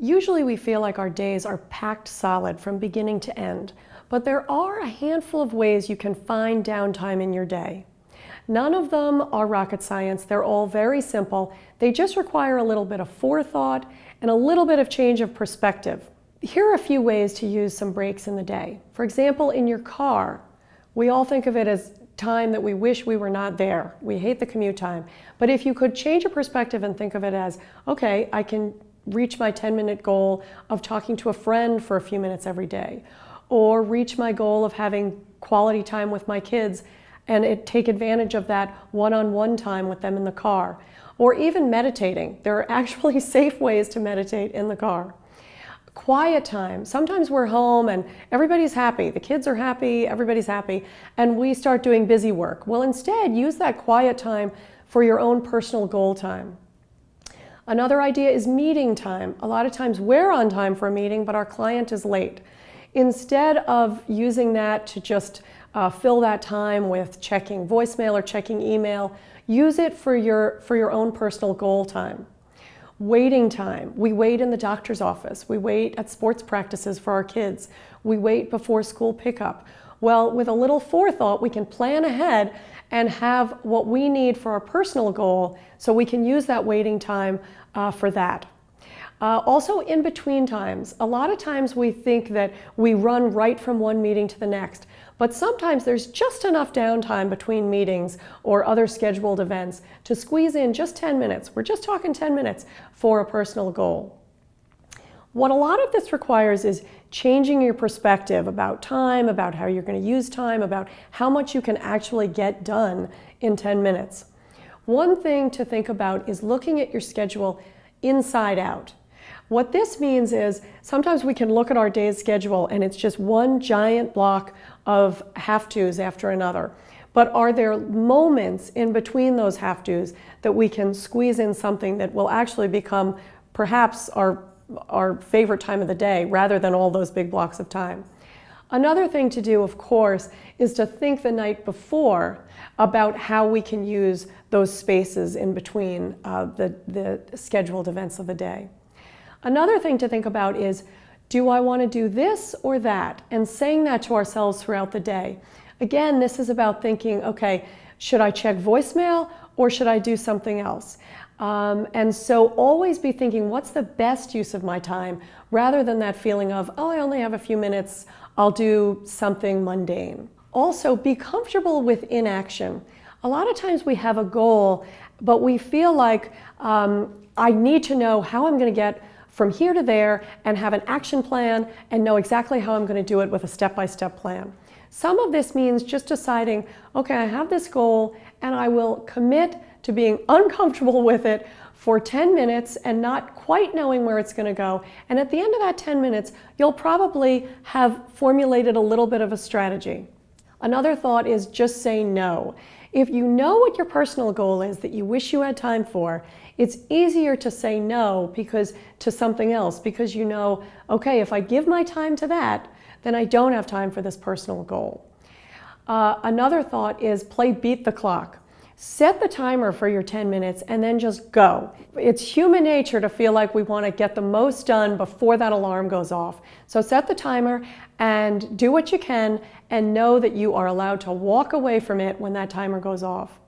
Usually we feel like our days are packed solid from beginning to end, but there are a handful of ways you can find downtime in your day. None of them are rocket science. They're all very simple. They just require a little bit of forethought and a little bit of change of perspective. Here are a few ways to use some breaks in the day. For example, in your car, we all think of it as time that we wish we were not there. We hate the commute time. But if you could change your perspective and think of it as, okay, I can reach my 10-minute goal of talking to a friend for a few minutes every day, or reach my goal of having quality time with my kids and take advantage of that one-on-one time with them in the car, or even meditating. There are actually safe ways to meditate in the car. Quiet time. Sometimes we're home and everybody's happy. The kids are happy, everybody's happy, and we start doing busy work. Well, instead, use that quiet time for your own personal goal time. Another idea is meeting time. A lot of times we're on time for a meeting, but our client is late. Instead of using that to just fill that time with checking voicemail or checking email, use it for your own personal goal time. Waiting time. We wait in the doctor's office. We wait at sports practices for our kids. We wait before school pickup. Well, with a little forethought, we can plan ahead and have what we need for our personal goal, so we can use that waiting time for that. Also, in between times. A lot of times we think that we run right from one meeting to the next, but sometimes there's just enough downtime between meetings or other scheduled events to squeeze in just 10 minutes. We're just talking 10 minutes for a personal goal. What a lot of this requires is changing your perspective about time, about how you're going to use time, about how much you can actually get done in 10 minutes. One thing to think about is looking at your schedule inside out. What this means is sometimes we can look at our day's schedule and it's just one giant block of have-tos after another. But are there moments in between those have-tos that we can squeeze in something that will actually become perhaps our favorite time of the day rather than all those big blocks of time? Another thing to do, of course, is to think the night before about how we can use those spaces in between the scheduled events of the day. Another thing to think about is, do I want to do this or that? And saying that to ourselves throughout the day. Again, this is about thinking, okay, should I check voicemail or should I do something else? And so always be thinking, what's the best use of my time, rather than that feeling of, oh, I only have a few minutes, I'll do something mundane. Also, be comfortable with inaction. A lot of times we have a goal, but we feel like I need to know how I'm going to get from here to there and have an action plan and know exactly how I'm going to do it with a step-by-step plan. Some of this means just deciding, okay, I have this goal and I will commit to being uncomfortable with it for 10 minutes and not quite knowing where it's going to go. And at the end of that 10 minutes, you'll probably have formulated a little bit of a strategy. Another thought is just say no. If you know what your personal goal is that you wish you had time for, it's easier to say no to something else, because you know, okay, if I give my time to that, then I don't have time for this personal goal. Another thought is play beat the clock. Set the timer for your 10 minutes and then just go. It's human nature to feel like we want to get the most done before that alarm goes off. So set the timer and do what you can, and know that you are allowed to walk away from it when that timer goes off.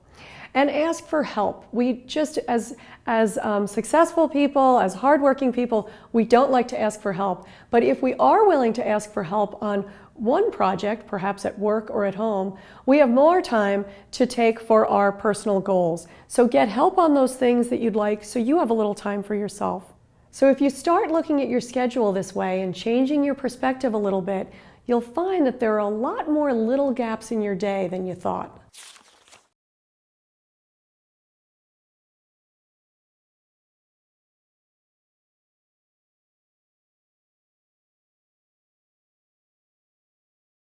And ask for help. We just, as successful people, as hardworking people, we don't like to ask for help. But if we are willing to ask for help on one project, perhaps at work or at home, we have more time to take for our personal goals. So get help on those things that you'd like, so you have a little time for yourself. So if you start looking at your schedule this way and changing your perspective a little bit, you'll find that there are a lot more little gaps in your day than you thought.